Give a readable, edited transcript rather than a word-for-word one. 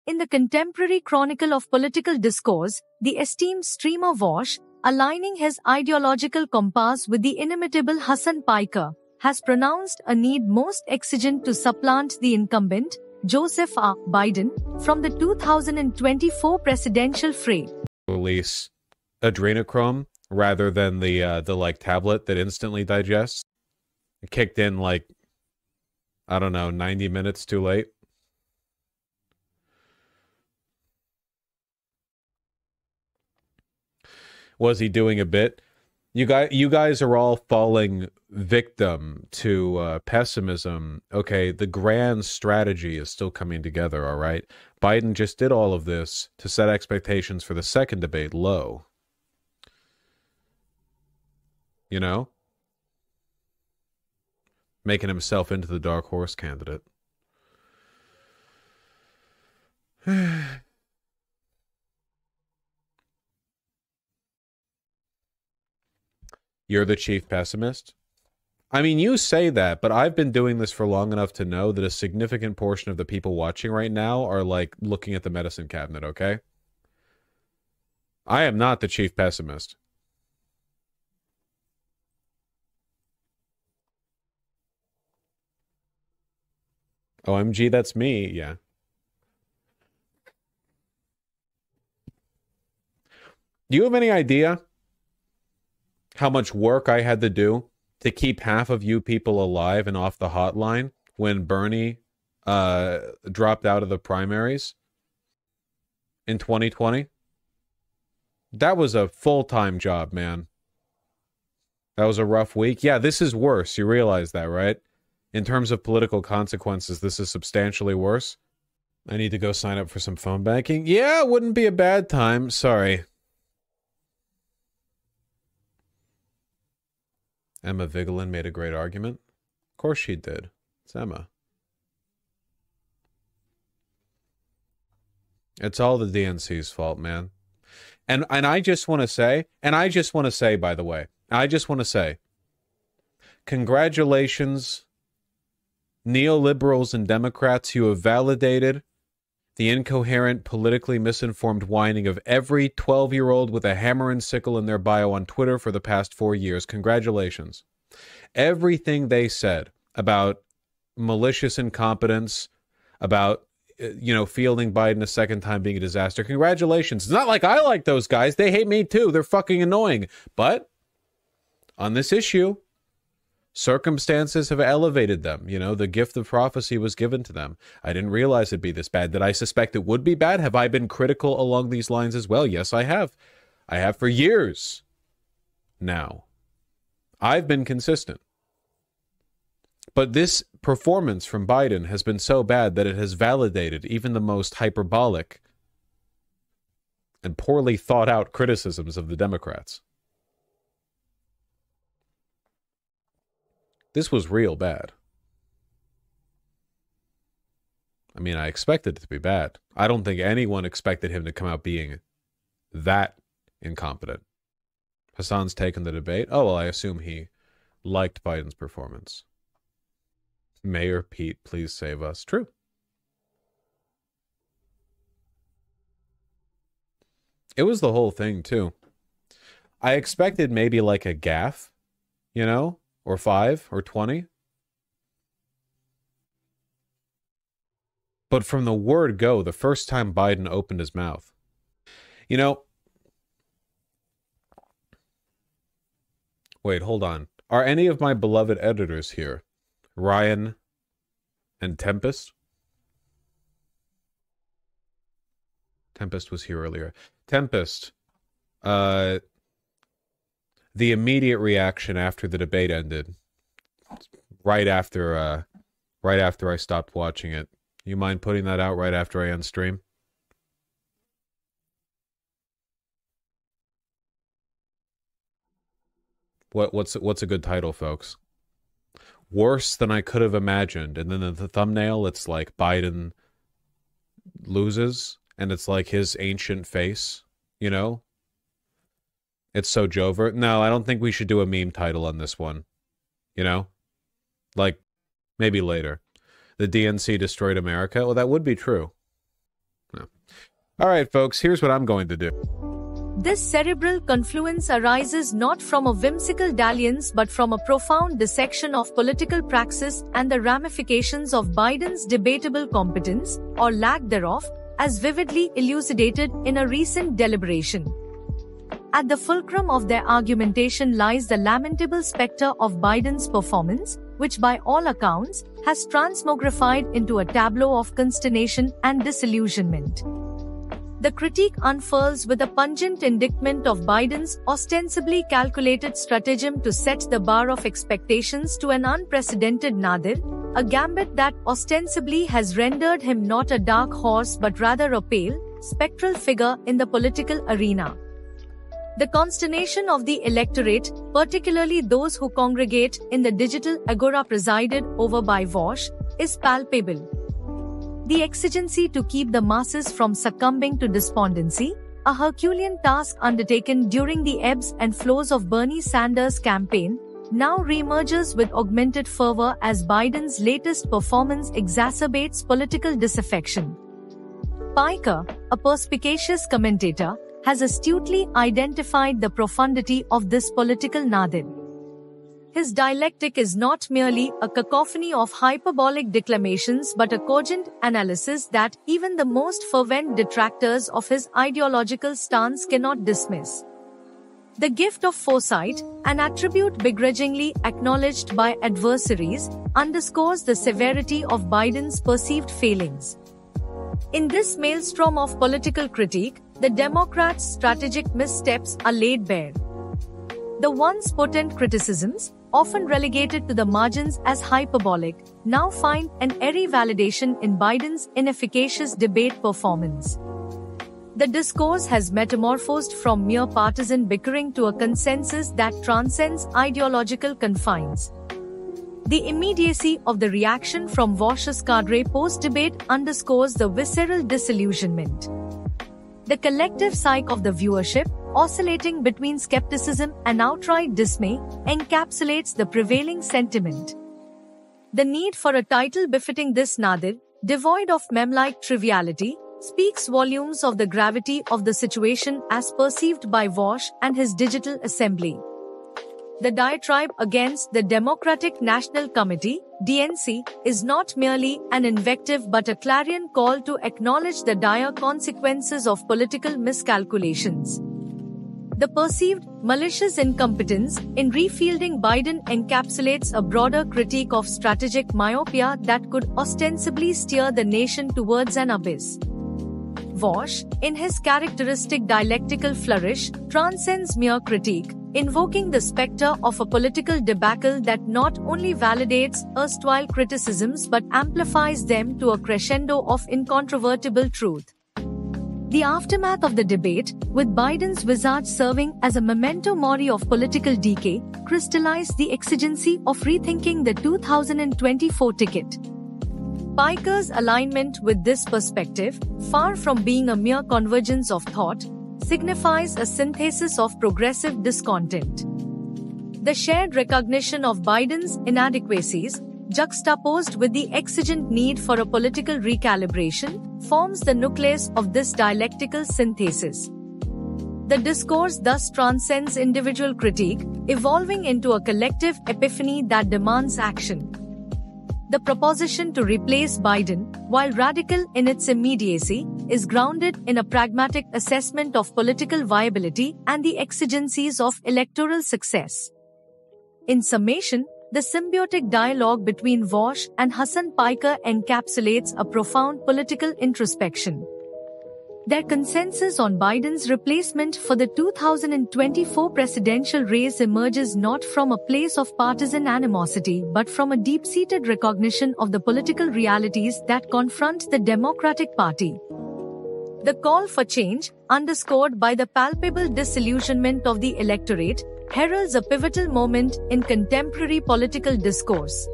In the contemporary chronicle of political discourse, the esteemed streamer Vaush, aligning his ideological compass with the inimitable Hassan Piker, has pronounced a need most exigent to supplant the incumbent, Joseph R. Biden, from the 2024 presidential fray. Release adrenochrome rather than the like tablet that instantly digests. It kicked in like, I don't know, 90 minutes too late. Was he doing a bit? You guys are all falling victim to pessimism. Okay, the grand strategy is still coming together, all right? Biden just did all of this to set expectations for the second debate low. You know? Making himself into the dark horse candidate. You're the chief pessimist? I mean, you say that, but I've been doing this for long enough to know that a significant portion of the people watching right now are, like, looking at the medicine cabinet, okay? I am not the chief pessimist. OMG, that's me, yeah. Do you have any idea how much work I had to do to keep half of you people alive and off the hotline when Bernie dropped out of the primaries in 2020? That was a full-time job, man. That was a rough week. Yeah, this is worse. You realize that, right? In terms of political consequences, this is substantially worse. I need to go sign up for some phone banking. Yeah, it wouldn't be a bad time. Sorry. Emma Vigeland made a great argument. Of course she did. It's Emma. It's all the DNC's fault, man. And I just want to say, by the way, congratulations, neoliberals and Democrats, you have validated the incoherent, politically misinformed whining of every 12-year-old with a hammer and sickle in their bio on Twitter for the past 4 years. Congratulations. Everything they said about malicious incompetence, about, fielding Biden a second time being a disaster. Congratulations. It's not like I like those guys. They hate me too. They're fucking annoying. But on this issue, circumstances have elevated them. The gift of prophecy was given to them. I didn't realize it'd be this bad. Did I suspect it would be bad? Have I been critical along these lines as well? Yes, I have. I have for years now. I've been consistent. But this performance from Biden has been so bad that it has validated even the most hyperbolic and poorly thought out criticisms of the Democrats. This was real bad. I mean, I expected it to be bad. I don't think anyone expected him to come out being that incompetent. Hassan's taken the debate. Oh, well, I assume he liked Biden's performance. Mayor Pete, please save us. True. It was the whole thing, too. I expected maybe like a gaffe, or 5 or 20. But from the word go, the first time Biden opened his mouth, wait, hold on. Are any of my beloved editors here? Ryan and Tempest? Tempest was here earlier. Tempest, the immediate reaction after the debate ended, right after I stopped watching it. You mind putting that out right after I end stream? What's a good title, folks? Worse than I could have imagined. And then in the thumbnail, it's like Biden loses, and it's like his ancient face, It's so Jover. No, I don't think we should do a meme title on this one. Like, maybe later. The DNC destroyed America? Well, that would be true. No. All right, folks, here's what I'm going to do. This cerebral confluence arises not from a whimsical dalliance but from a profound dissection of political praxis and the ramifications of Biden's debatable competence, or lack thereof, as vividly elucidated in a recent deliberation. At the fulcrum of their argumentation lies the lamentable specter of Biden's performance, which by all accounts has transmogrified into a tableau of consternation and disillusionment. The critique unfurls with a pungent indictment of Biden's ostensibly calculated stratagem to set the bar of expectations to an unprecedented nadir, a gambit that ostensibly has rendered him not a dark horse but rather a pale, spectral figure in the political arena. The consternation of the electorate, particularly those who congregate in the digital agora presided over by Vaush, is palpable. The exigency to keep the masses from succumbing to despondency, a Herculean task undertaken during the ebbs and flows of Bernie Sanders' campaign, now reemerges with augmented fervor as Biden's latest performance exacerbates political disaffection. Piker, a perspicacious commentator, has astutely identified the profundity of this political nadir. His dialectic is not merely a cacophony of hyperbolic declamations but a cogent analysis that even the most fervent detractors of his ideological stance cannot dismiss. The gift of foresight, an attribute begrudgingly acknowledged by adversaries, underscores the severity of Biden's perceived failings. In this maelstrom of political critique, the Democrats' strategic missteps are laid bare. The once potent criticisms, often relegated to the margins as hyperbolic, now find an airy validation in Biden's inefficacious debate performance. The discourse has metamorphosed from mere partisan bickering to a consensus that transcends ideological confines. The immediacy of the reaction from Vaush's cadre post-debate underscores the visceral disillusionment. The collective psyche of the viewership, oscillating between skepticism and outright dismay, encapsulates the prevailing sentiment. The need for a title befitting this nadir, devoid of meme-like triviality, speaks volumes of the gravity of the situation as perceived by Vaush and his digital assembly. The diatribe against the Democratic National Committee, DNC, is not merely an invective but a clarion call to acknowledge the dire consequences of political miscalculations. The perceived malicious incompetence in refielding Biden encapsulates a broader critique of strategic myopia that could ostensibly steer the nation towards an abyss. Vaush, in his characteristic dialectical flourish, transcends mere critique, invoking the specter of a political debacle that not only validates erstwhile criticisms but amplifies them to a crescendo of incontrovertible truth. The aftermath of the debate, with Biden's visage serving as a memento mori of political decay, crystallized the exigency of rethinking the 2024 ticket. Piker's alignment with this perspective, far from being a mere convergence of thought, signifies a synthesis of progressive discontent. The shared recognition of Biden's inadequacies, juxtaposed with the exigent need for a political recalibration, forms the nucleus of this dialectical synthesis. The discourse thus transcends individual critique, evolving into a collective epiphany that demands action. The proposition to replace Biden, while radical in its immediacy, is grounded in a pragmatic assessment of political viability and the exigencies of electoral success. In summation, the symbiotic dialogue between Vaush and Hassan Piker encapsulates a profound political introspection. Their consensus on Biden's replacement for the 2024 presidential race emerges not from a place of partisan animosity but from a deep-seated recognition of the political realities that confront the Democratic Party. The call for change, underscored by the palpable disillusionment of the electorate, heralds a pivotal moment in contemporary political discourse.